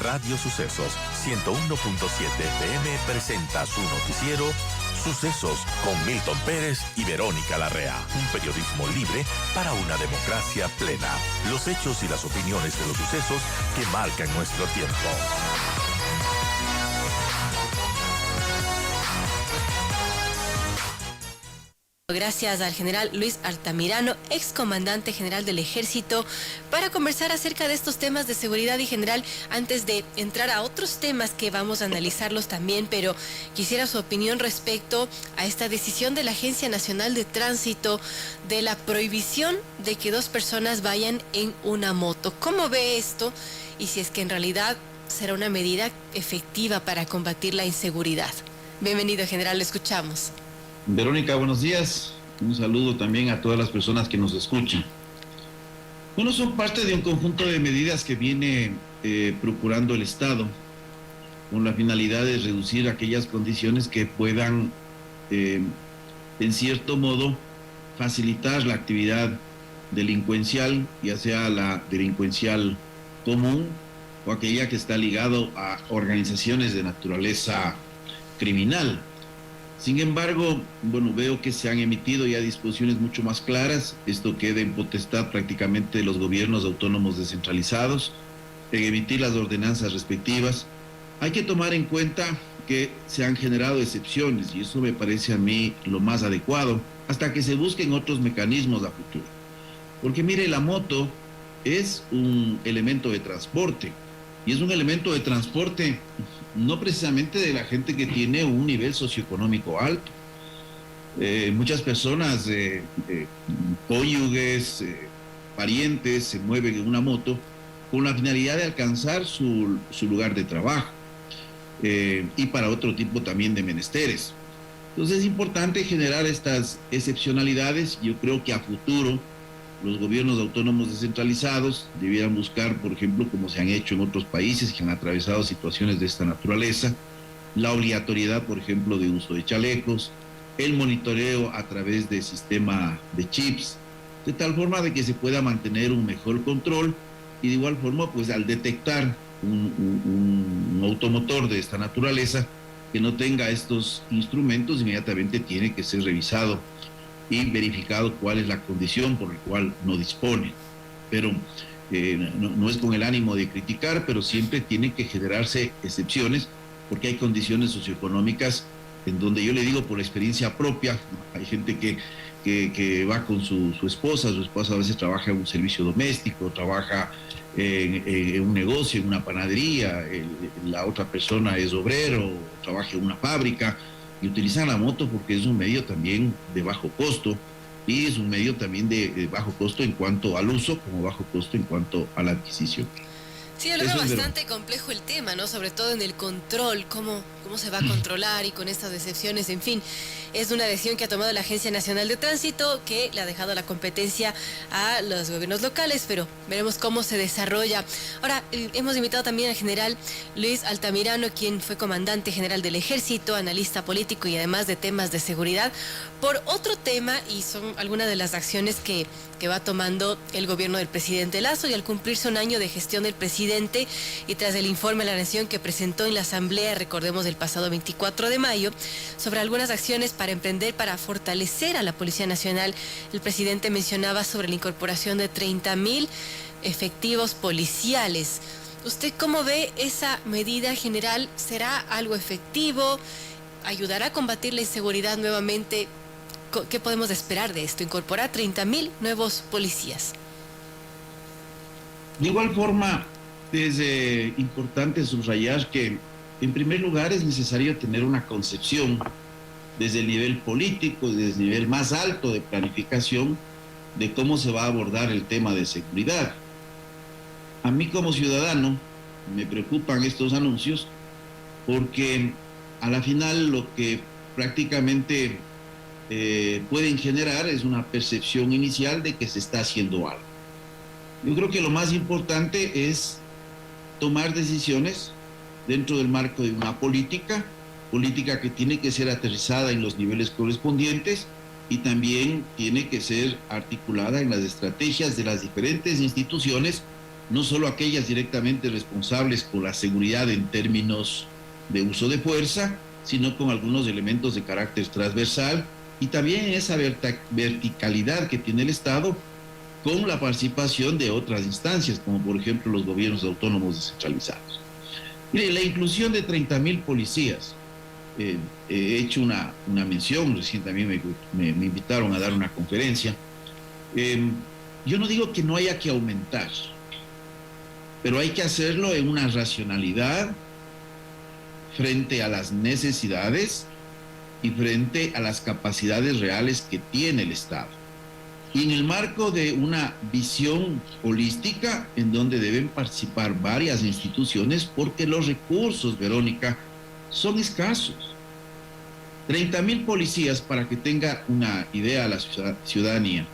Radio Sucesos 101.7 FM presenta su noticiero Sucesos con Milton Pérez y Verónica Larrea. Un periodismo libre para una democracia plena. Los hechos y las opiniones de los sucesos que marcan nuestro tiempo. Gracias al general Luis Altamirano, excomandante general del Ejército, para conversar acerca de estos temas de seguridad y general. Antes de entrar a otros temas que vamos a analizarlos también, pero quisiera su opinión respecto a esta decisión de la Agencia Nacional de Tránsito de la prohibición de que dos personas vayan en una moto. ¿Cómo ve esto? Y si es que en realidad será una medida efectiva para combatir la inseguridad. Bienvenido, general, lo escuchamos. Verónica, buenos días. Un saludo también a todas las personas que nos escuchan. Bueno, son parte de un conjunto de medidas que viene procurando el Estado con la finalidad de reducir aquellas condiciones que puedan, en cierto modo, facilitar la actividad delincuencial, ya sea la delincuencial común o aquella que está ligado a organizaciones de naturaleza criminal. Sin embargo, bueno, veo que se han emitido ya disposiciones mucho más claras. Esto queda en potestad prácticamente de los gobiernos autónomos descentralizados, en emitir las ordenanzas respectivas. Hay que tomar en cuenta que se han generado excepciones y eso me parece a mí lo más adecuado, hasta que se busquen otros mecanismos a futuro. Porque mire, la moto es un elemento de transporte y es un elemento de transporte no precisamente de la gente que tiene un nivel socioeconómico alto. Muchas personas, cónyuges, parientes, se mueven en una moto con la finalidad de alcanzar su lugar de trabajo y para otro tipo también de menesteres. Entonces es importante generar estas excepcionalidades. Yo creo que a futuro los gobiernos autónomos descentralizados debieran buscar, por ejemplo, como se han hecho en otros países que han atravesado situaciones de esta naturaleza, la obligatoriedad, por ejemplo, de uso de chalecos, el monitoreo a través de sistema de chips, de tal forma de que se pueda mantener un mejor control y de igual forma, pues al detectar un automotor de esta naturaleza que no tenga estos instrumentos, inmediatamente tiene que ser revisado y verificado cuál es la condición por la cual no dispone. Pero no es con el ánimo de criticar, pero siempre tienen que generarse excepciones, porque hay condiciones socioeconómicas en donde yo le digo por experiencia propia, hay gente que va con su esposa a veces trabaja en un servicio doméstico, trabaja en un negocio, en una panadería, la otra persona es obrero, trabaja en una fábrica, y utilizan la moto porque es un medio también de bajo costo y es un medio también de bajo costo en cuanto al uso, como bajo costo en cuanto a la adquisición. Sí, yo lo veo bastante complejo el tema, ¿no? Sobre todo en el control, cómo se va a controlar y con estas excepciones, en fin. Es una decisión que ha tomado la Agencia Nacional de Tránsito, que le ha dejado la competencia a los gobiernos locales, pero veremos cómo se desarrolla. Ahora, hemos invitado también al general Luis Altamirano, quien fue comandante general del Ejército, analista político y además de temas de seguridad, por otro tema, y son algunas de las acciones que va tomando el gobierno del presidente Lasso, y al cumplirse un año de gestión del presidente y tras el informe a la Nación que presentó en la Asamblea, recordemos, del pasado 24 de mayo, sobre algunas acciones para emprender para fortalecer a la Policía Nacional, el presidente mencionaba sobre la incorporación de 30,000 efectivos policiales. ¿Usted cómo ve esa medida, general? ¿Será algo efectivo? ¿Ayudará a combatir la inseguridad nuevamente? ¿Qué podemos esperar de esto? Incorporar 30,000 nuevos policías. De igual forma, es importante subrayar que, en primer lugar, es necesario tener una concepción desde el nivel político, desde el nivel más alto de planificación, de cómo se va a abordar el tema de seguridad. A mí como ciudadano me preocupan estos anuncios porque a la final lo que prácticamente pueden generar es una percepción inicial de que se está haciendo algo. Yo creo que lo más importante es tomar decisiones dentro del marco de una política que tiene que ser aterrizada en los niveles correspondientes y también tiene que ser articulada en las estrategias de las diferentes instituciones no solo aquellas directamente responsables por la seguridad en términos de uso de fuerza, sino con algunos elementos de carácter transversal y también esa verticalidad que tiene el Estado con la participación de otras instancias, como por ejemplo los gobiernos autónomos descentralizados. Mire, la inclusión de 30,000 policías, he hecho una mención, recién también me invitaron a dar una conferencia. Yo no digo que no haya que aumentar, pero hay que hacerlo en una racionalidad frente a las necesidades y frente a las capacidades reales que tiene el Estado. Y en el marco de una visión holística en donde deben participar varias instituciones porque los recursos, Verónica, son escasos. 30,000 policías, para que tenga una idea la ciudadanía,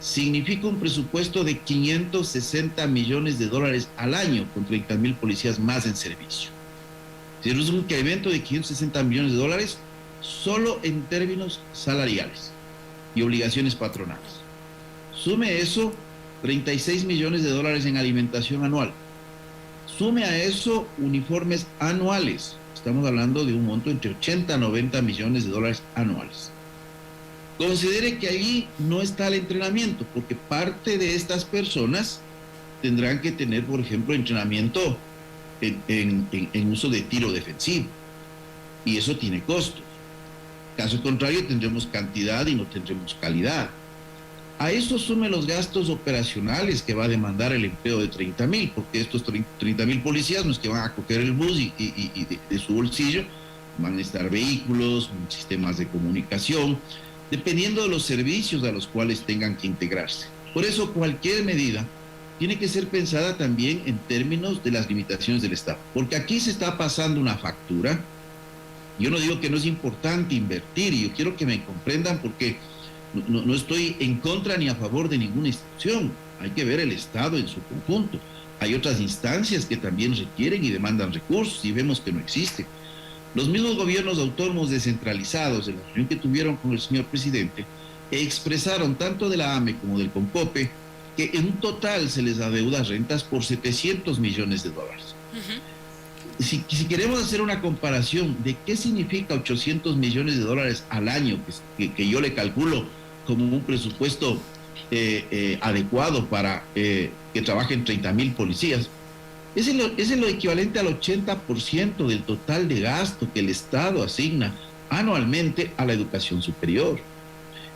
significa un presupuesto de 560 millones de dólares al año con 30,000 policías más en servicio. Es un incremento de 560 millones de dólares solo en términos salariales y obligaciones patronales. Sume eso 36 millones de dólares en alimentación anual. Sume a eso uniformes anuales. Estamos hablando de un monto entre 80 a 90 millones de dólares anuales. Considere que ahí no está el entrenamiento, porque parte de estas personas tendrán que tener, por ejemplo, entrenamiento en uso de tiro defensivo. Y eso tiene costos. Caso contrario, tendremos cantidad y no tendremos calidad. A eso sume los gastos operacionales que va a demandar el empleo de 30,000, porque estos 30,000 policías no es que van a coger el bus y de su bolsillo, van a necesitar vehículos, sistemas de comunicación, dependiendo de los servicios a los cuales tengan que integrarse. Por eso cualquier medida tiene que ser pensada también en términos de las limitaciones del Estado, porque aquí se está pasando una factura. Yo no digo que no es importante invertir, y yo quiero que me comprendan porque no estoy en contra ni a favor de ninguna institución. Hay que ver el Estado en su conjunto. Hay otras instancias que también requieren y demandan recursos y vemos que no existen. Los mismos gobiernos autónomos descentralizados, en la reunión que tuvieron con el señor presidente, expresaron tanto de la AME como del CONCOPE que en un total se les adeuda rentas por 700 millones de dólares. Si queremos hacer una comparación de qué significa 800 millones de dólares al año, que yo le calculo como un presupuesto adecuado para que trabajen 30,000 policías, es lo equivalente al 80% del total de gasto que el Estado asigna anualmente a la educación superior.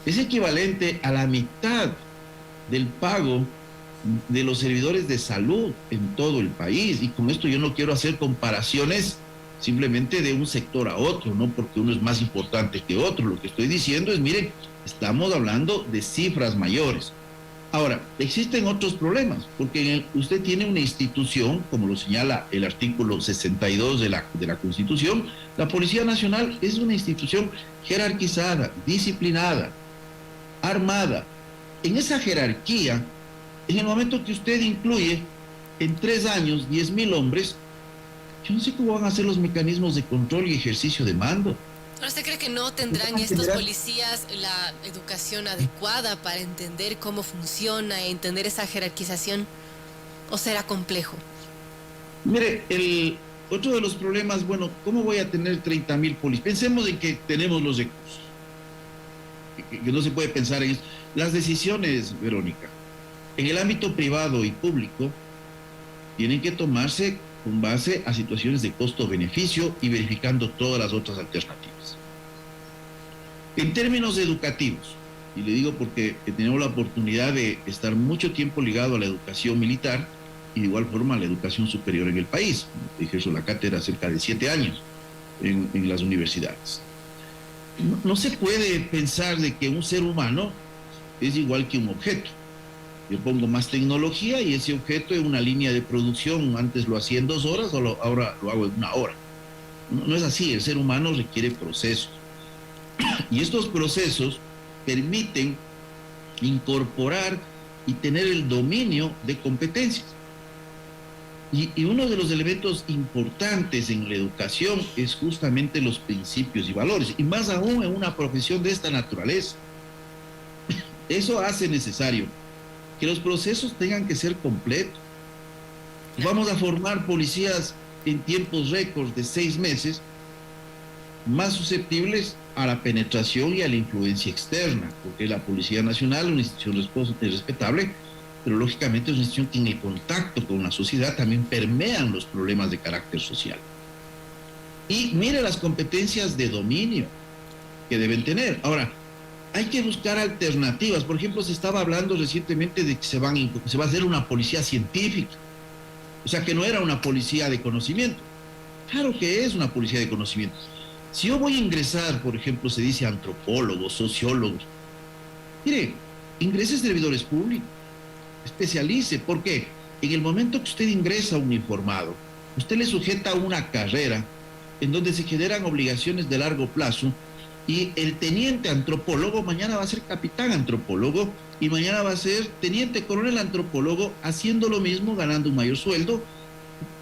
Es equivalente a la mitad del pago de los servidores de salud en todo el país. Y con esto yo no quiero hacer comparaciones simplemente de un sector a otro, no porque uno es más importante que otro. Lo que estoy diciendo es, miren, estamos hablando de cifras mayores. Ahora, existen otros problemas, porque usted tiene una institución, como lo señala el artículo 62 de la Constitución. La Policía Nacional es una institución jerarquizada, disciplinada, armada. En esa jerarquía, en el momento que usted incluye en 3 años 10,000 hombres, yo no sé cómo van a ser los mecanismos de control y ejercicio de mando. ¿Usted cree que no tendrán estos policías la educación adecuada para entender cómo funciona e entender esa jerarquización? ¿O será complejo? Mire, otro de los problemas, bueno, ¿cómo voy a tener 30,000 policías? Pensemos en que tenemos los recursos, que no se puede pensar en eso. Las decisiones, Verónica, en el ámbito privado y público, tienen que tomarse con base a situaciones de costo-beneficio y verificando todas las otras alternativas. En términos educativos, y le digo porque tenemos la oportunidad de estar mucho tiempo ligado a la educación militar y de igual forma a la educación superior en el país. Ejerzo la cátedra cerca de 7 años en las universidades. No se puede pensar de que un ser humano es igual que un objeto. Yo pongo más tecnología y ese objeto en una línea de producción, antes lo hacía en 2 horas, ahora lo hago en 1 hora. No es así, el ser humano requiere procesos. Y estos procesos permiten incorporar y tener el dominio de competencias. Y uno de los elementos importantes en la educación es justamente los principios y valores, y más aún en una profesión de esta naturaleza. Eso hace necesario que los procesos tengan que ser completos, Vamos a formar policías en tiempos récords de 6 meses, más susceptibles a la penetración y a la influencia externa, porque la Policía Nacional es una institución respetable, pero lógicamente es una institución que en el contacto con la sociedad también permean los problemas de carácter social. Y mire las competencias de dominio que deben tener. Ahora, hay que buscar alternativas. Por ejemplo, se estaba hablando recientemente de que se va a hacer una policía científica. O sea, que no era una policía de conocimiento. Claro que es una policía de conocimiento. Si yo voy a ingresar, por ejemplo, se dice antropólogos, sociólogos, mire, ingrese servidores públicos, especialice. ¿Por qué? En el momento que usted ingresa a un uniformado, usted le sujeta a una carrera en donde se generan obligaciones de largo plazo, y el teniente antropólogo mañana va a ser capitán antropólogo y mañana va a ser teniente coronel antropólogo, haciendo lo mismo, ganando un mayor sueldo,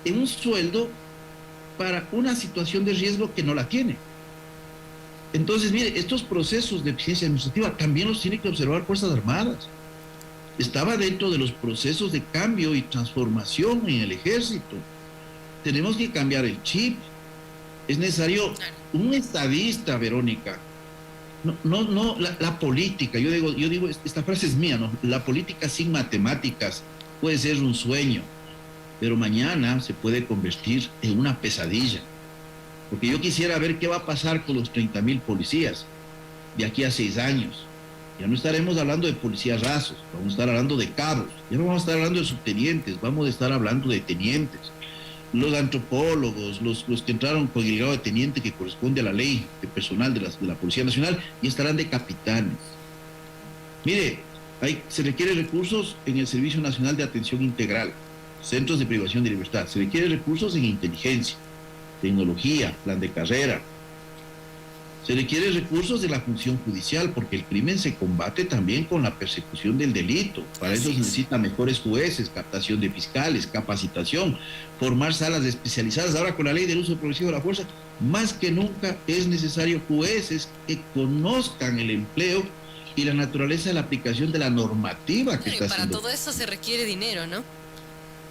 en un sueldo para una situación de riesgo que no la tiene. Entonces, mire, estos procesos de eficiencia administrativa también los tiene que observar Fuerzas Armadas. Estaba dentro de los procesos de cambio y transformación en el ejército. Tenemos que cambiar el chip. Es necesario un estadista, Verónica. La política, yo digo, esta frase es mía, ¿no? La política sin matemáticas puede ser un sueño, pero mañana se puede convertir en una pesadilla. Porque yo quisiera ver qué va a pasar con los 30,000 policías de aquí a 6 años. Ya no estaremos hablando de policías rasos, vamos a estar hablando de cabos, ya no vamos a estar hablando de subtenientes, vamos a estar hablando de tenientes. Los antropólogos, los que entraron con el grado de teniente que corresponde a la ley de personal de la Policía Nacional, y estarán de capitanes. Mire, se requieren recursos en el Servicio Nacional de Atención Integral, centros de privación de libertad, se requieren recursos en inteligencia, tecnología, plan de carrera. Se requieren recursos de la función judicial, porque el crimen se combate también con la persecución del delito. Para eso se necesita mejores jueces, captación de fiscales, capacitación, formar salas especializadas. Ahora, con la ley del uso progresivo de la fuerza, más que nunca es necesario jueces que conozcan el empleo y la naturaleza de la aplicación de la normativa que está haciendo. Para todo eso se requiere dinero, ¿no?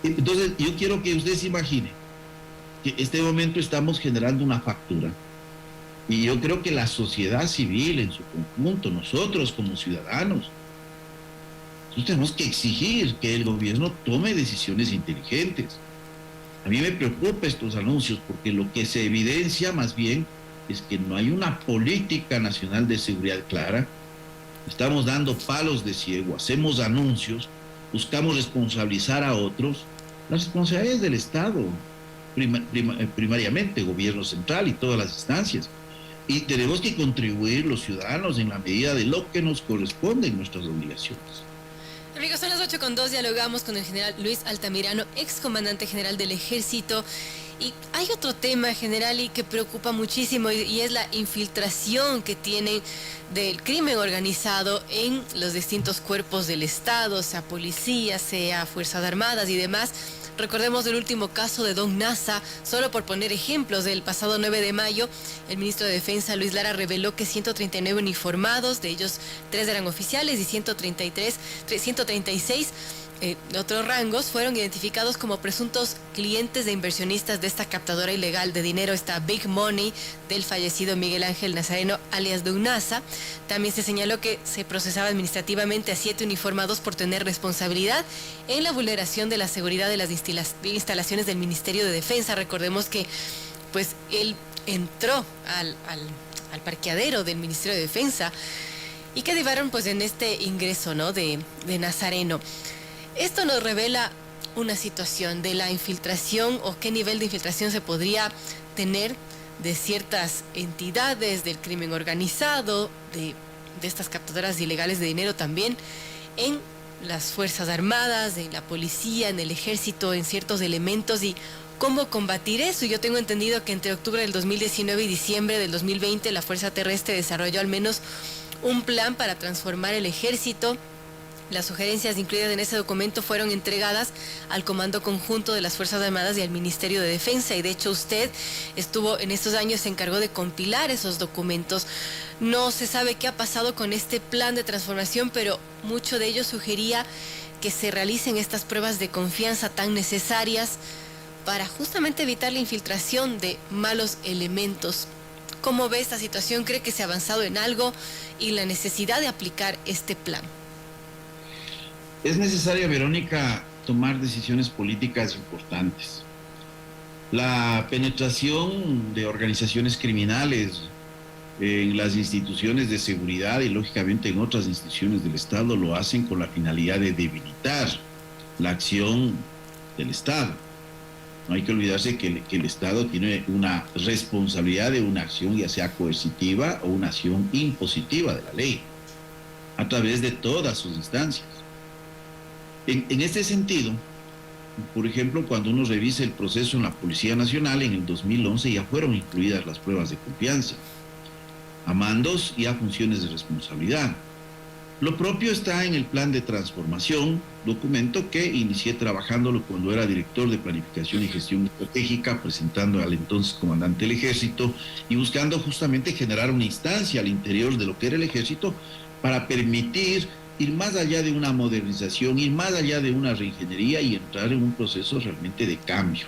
Entonces, yo quiero que ustedes se imaginen que en este momento estamos generando una factura. Y yo creo que la sociedad civil en su conjunto, nosotros como ciudadanos, nosotros tenemos que exigir que el gobierno tome decisiones inteligentes. A mí me preocupa estos anuncios, porque lo que se evidencia más bien es que no hay una política nacional de seguridad clara. Estamos dando palos de ciego, hacemos anuncios, buscamos responsabilizar a otros. La responsabilidad es del Estado, primariamente, gobierno central y todas las instancias. Y tenemos que contribuir los ciudadanos en la medida de lo que nos corresponde en nuestras obligaciones. Amigos, son las 8:02, dialogamos con el general Luis Altamirano, excomandante general del Ejército. Y hay otro tema, general, y que preocupa muchísimo, y es la infiltración que tienen del crimen organizado en los distintos cuerpos del Estado, sea policía, sea Fuerzas Armadas y demás. Recordemos el último caso de Don Nasa, solo por poner ejemplos. Del pasado 9 de mayo, el ministro de Defensa, Luis Lara, reveló que 139 uniformados, de ellos 3 eran oficiales y 136 de otros rangos, fueron identificados como presuntos clientes de inversionistas de esta captadora ilegal de dinero, esta Big Money del fallecido Miguel Ángel Nazareno, alias Don Nasa. También se señaló que se procesaba administrativamente a 7 uniformados por tener responsabilidad en la vulneración de la seguridad de las instalaciones del Ministerio de Defensa. Recordemos que pues él entró al parqueadero del Ministerio de Defensa y que derivaron pues en este ingreso, ¿no?, de Nazareno. Esto nos revela una situación de la infiltración, o qué nivel de infiltración se podría tener de ciertas entidades del crimen organizado, de estas captadoras ilegales de dinero también, en las Fuerzas Armadas, en la policía, en el Ejército, en ciertos elementos, y cómo combatir eso. Yo tengo entendido que entre octubre del 2019 y diciembre del 2020 la Fuerza Terrestre desarrolló al menos un plan para transformar el Ejército. Las sugerencias incluidas en ese documento fueron entregadas al Comando Conjunto de las Fuerzas Armadas y al Ministerio de Defensa, y de hecho usted estuvo en estos años, se encargó de compilar esos documentos. No se sabe qué ha pasado con este plan de transformación, pero mucho de ello sugería que se realicen estas pruebas de confianza tan necesarias para justamente evitar la infiltración de malos elementos. ¿Cómo ve esta situación? ¿Cree que se ha avanzado en algo y la necesidad de aplicar este plan? Es necesario, Verónica, tomar decisiones políticas importantes. La penetración de organizaciones criminales en las instituciones de seguridad y lógicamente en otras instituciones del Estado lo hacen con la finalidad de debilitar la acción del Estado. No hay que olvidarse que el Estado tiene una responsabilidad de una acción ya sea coercitiva o una acción impositiva de la ley, a través de todas sus instancias. En este sentido, por ejemplo, cuando uno revisa el proceso en la Policía Nacional, en el 2011 ya fueron incluidas las pruebas de confianza, a mandos y a funciones de responsabilidad. Lo propio está en el plan de transformación, documento que inicié trabajándolo cuando era director de Planificación y Gestión Estratégica, presentando al entonces comandante del Ejército y buscando justamente generar una instancia al interior de lo que era el Ejército para permitir ir más allá de una modernización, ir más allá de una reingeniería y entrar en un proceso realmente de cambio.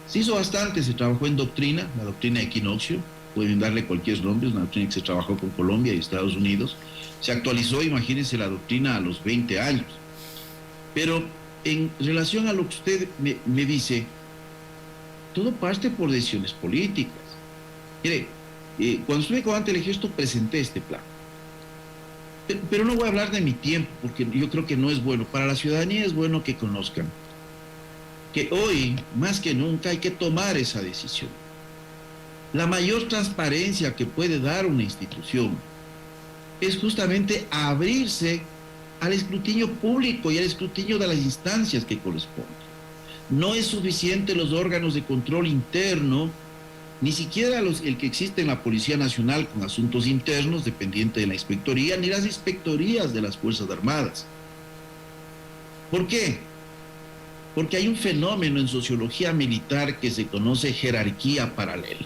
Se hizo bastante, se trabajó en doctrina, la doctrina de Equinoccio, pueden darle cualquier nombre, es una doctrina que se trabajó con Colombia y Estados Unidos. Se actualizó, imagínense, la doctrina a los 20 años. Pero en relación a lo que usted me dice, todo parte por decisiones políticas. Mire, cuando estuve comandante del Ejército presenté este plan. Pero no voy a hablar de mi tiempo, porque yo creo que no es bueno. Para la ciudadanía es bueno que conozcan que hoy, más que nunca, hay que tomar esa decisión. La mayor transparencia que puede dar una institución es justamente abrirse al escrutinio público y al escrutinio de las instancias que corresponden. No es suficiente los órganos de control interno, ni siquiera el que existe en la Policía Nacional con asuntos internos, dependiente de la inspectoría, ni las inspectorías de las Fuerzas Armadas. ¿Por qué? Porque hay un fenómeno en sociología militar que se conoce jerarquía paralela.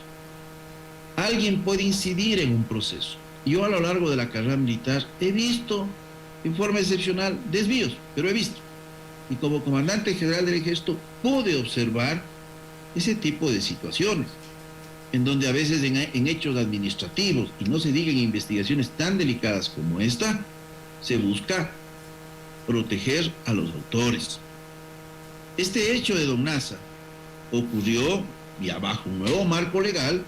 Alguien puede incidir en un proceso. Yo a lo largo de la carrera militar he visto, en forma excepcional, desvíos, pero he visto. Y como comandante general del Ejército pude observar ese tipo de situaciones, en donde a veces en hechos administrativos, y no se diga en investigaciones tan delicadas como esta, se busca proteger a los autores. Este hecho de Domnasa ocurrió ya bajo un nuevo marco legal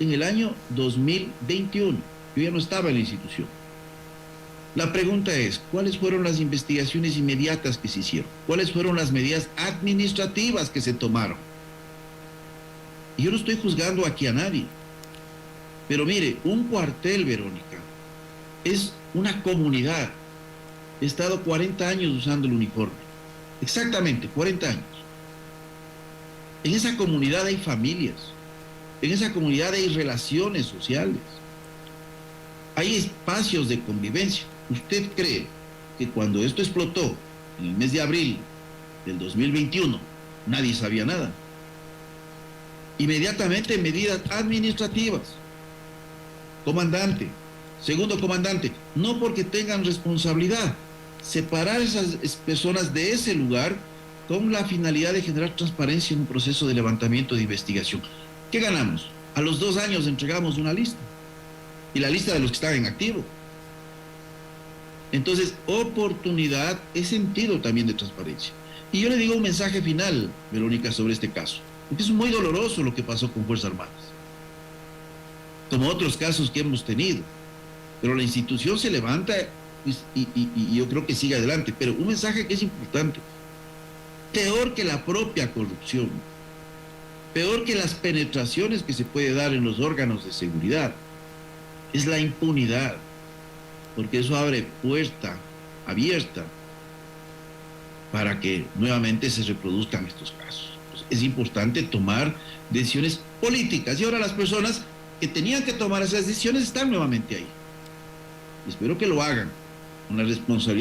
en el año 2021. Yo ya no estaba en la institución. La pregunta es, ¿cuáles fueron las investigaciones inmediatas que se hicieron? ¿Cuáles fueron las medidas administrativas que se tomaron? Y yo no estoy juzgando aquí a nadie. Pero mire, un cuartel, Verónica, es una comunidad. He estado 40 años usando el uniforme. Exactamente, 40 años. En esa comunidad hay familias. En esa comunidad hay relaciones sociales. Hay espacios de convivencia. ¿Usted cree que cuando esto explotó, en el mes de abril del 2021, nadie sabía nada? Inmediatamente medidas administrativas. Comandante, segundo comandante, no porque tengan responsabilidad, separar esas personas de ese lugar con la finalidad de generar transparencia en un proceso de levantamiento de investigación. ¿Qué ganamos? A los 2 años entregamos una lista, y la lista de los que están en activo. Entonces, oportunidad es sentido también de transparencia. Y yo le digo un mensaje final, Verónica, sobre este caso. Porque es muy doloroso lo que pasó con Fuerzas Armadas, como otros casos que hemos tenido. Pero la institución se levanta y yo creo que sigue adelante. Pero un mensaje que es importante: peor que la propia corrupción, peor que las penetraciones que se puede dar en los órganos de seguridad, es la impunidad, porque eso abre puerta abierta para que nuevamente se reproduzcan estos casos. Es importante tomar decisiones políticas, y ahora las personas que tenían que tomar esas decisiones están nuevamente ahí. Espero que lo hagan con la responsabilidad